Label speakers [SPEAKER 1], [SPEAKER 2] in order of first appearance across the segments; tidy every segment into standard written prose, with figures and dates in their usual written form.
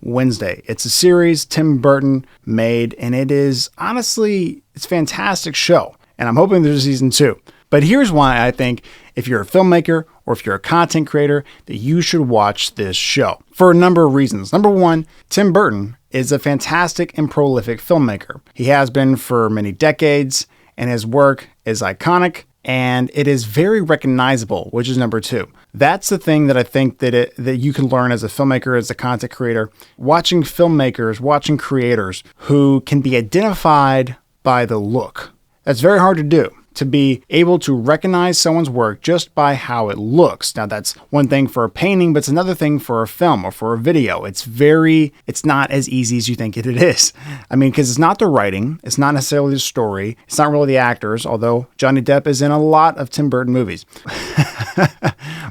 [SPEAKER 1] Wednesday. It's a series Tim Burton made, and it is honestly, it's a fantastic show. And I'm hoping there's a season 2. But here's why I think if you're a filmmaker or if you're a content creator, that you should watch this show for a number of reasons. Number one, Tim Burton is a fantastic and prolific filmmaker. He has been for many decades, and his work is iconic and it is very recognizable, which is number two. That's the thing that I think that you can learn as a filmmaker, as a content creator, watching filmmakers, watching creators who can be identified by the look. That's very hard to do, to be able to recognize someone's work just by how it looks. Now, that's one thing for a painting, but it's another thing for a film or for a video. It's not as easy as you think it is. I mean, because it's not the writing, it's not necessarily the story, it's not really the actors, although Johnny Depp is in a lot of Tim Burton movies.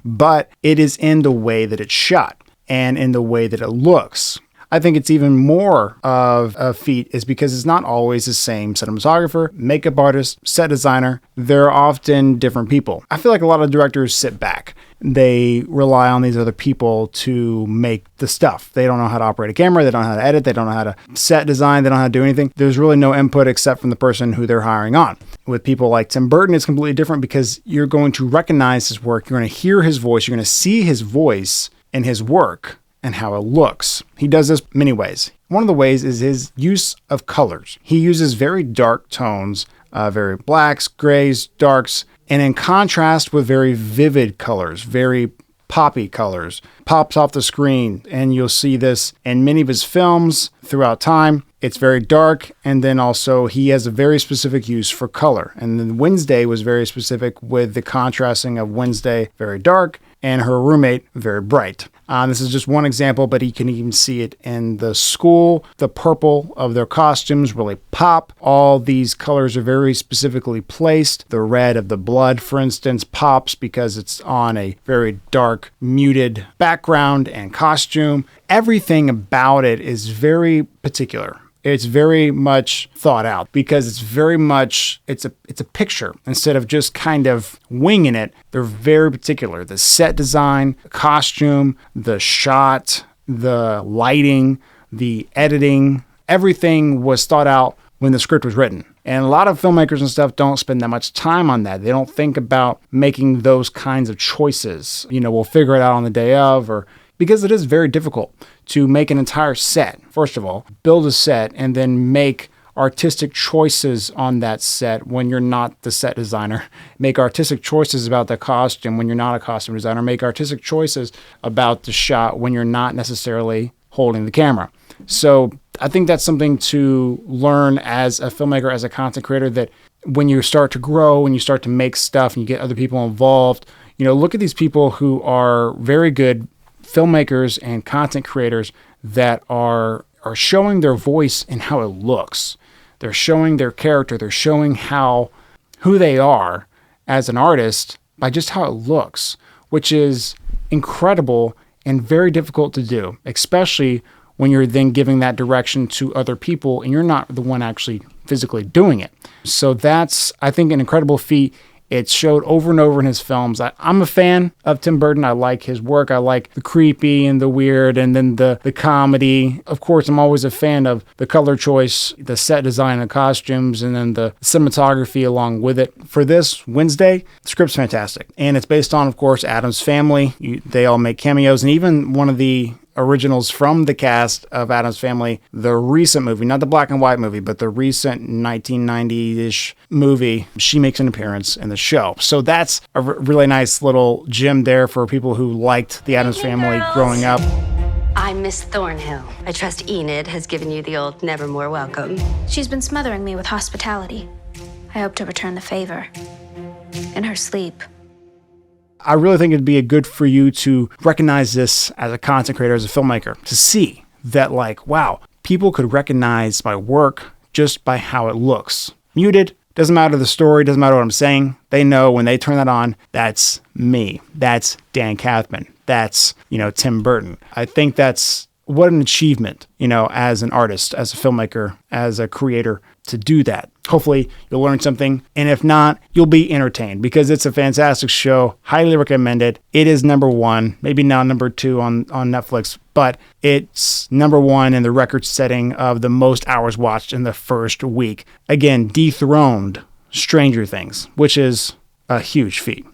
[SPEAKER 1] But it is in the way that it's shot and in the way that it looks. I think it's even more of a feat is because it's not always the same cinematographer, makeup artist, set designer. They're often different people. I feel like a lot of directors sit back. They rely on these other people to make the stuff. They don't know how to operate a camera. They don't know how to edit. They don't know how to set design. They don't know how to do anything. There's really no input except from the person who they're hiring on. With people like Tim Burton, it's completely different because you're going to recognize his work. You're going to hear his voice. You're going to see his voice in his work and how it looks. He does this many ways. One of the ways is his use of colors. He uses very dark tones, very blacks, grays, darks, and in contrast with very vivid colors, very poppy colors, pops off the screen. And you'll see this in many of his films throughout time. It's very dark, and then also he has a very specific use for color. And then Wednesday was very specific with the contrasting of Wednesday, very dark, and her roommate, very bright. This is just one example, but you can even see it in the school. The purple of their costumes really pop. All these colors are very specifically placed. The red of the blood, for instance, pops because it's on a very dark, muted background and costume. Everything about it is very particular. It's very much thought out because it's very much, it's a picture instead of just kind of winging it. They're very particular. The set design, the costume, the shot, the lighting, the editing, everything was thought out when the script was written. And a lot of filmmakers and stuff don't spend that much time on that. They don't think about making those kinds of choices. We'll figure it out on the day of, or because it is very difficult to make an entire set. First of all, build a set and then make artistic choices on that set when you're not the set designer. Make artistic choices about the costume when you're not a costume designer. Make artistic choices about the shot when you're not necessarily holding the camera. So I think that's something to learn as a filmmaker, as a content creator, that when you start to grow, when you start to make stuff and you get other people involved, look at these people who are very good filmmakers and content creators that are showing their voice in how it looks. They're showing their character. They're showing who they are as an artist by just how it looks, which is incredible and very difficult to do, especially when you're then giving that direction to other people and you're not the one actually physically doing it. So that's, I think, an incredible feat. It's showed over and over in his films. I'm a fan of Tim Burton. I like his work. I like the creepy and the weird and then the comedy. Of course, I'm always a fan of the color choice, the set design and costumes, and then the cinematography along with it. For this Wednesday, the script's fantastic. And it's based on, of course, Addams Family. They all make cameos. And even one of the originals from the cast of Addams Family, the recent movie, not the black and white movie, but the recent 1990-ish movie, she makes an appearance in the show. So that's a really nice little gem there for people who liked the Addams Family growing up.
[SPEAKER 2] I'm Miss Thornhill. I trust Enid has given you the old nevermore welcome.
[SPEAKER 3] She's been smothering me with hospitality. I hope to return the favor. In her sleep.
[SPEAKER 1] I really think it'd be good for you to recognize this as a content creator, as a filmmaker, to see that, wow, people could recognize my work just by how it looks. Muted, doesn't matter the story, doesn't matter what I'm saying. They know when they turn that on, that's me. That's Dan Kathman. That's, Tim Burton. I think that's what an achievement, as an artist, as a filmmaker, as a creator to do that. Hopefully you'll learn something. And if not, you'll be entertained because it's a fantastic show. Highly recommend it. It is number one, maybe now number two on Netflix, but it's number one in the record setting of the most hours watched in the first week. Again, dethroned Stranger Things, which is a huge feat.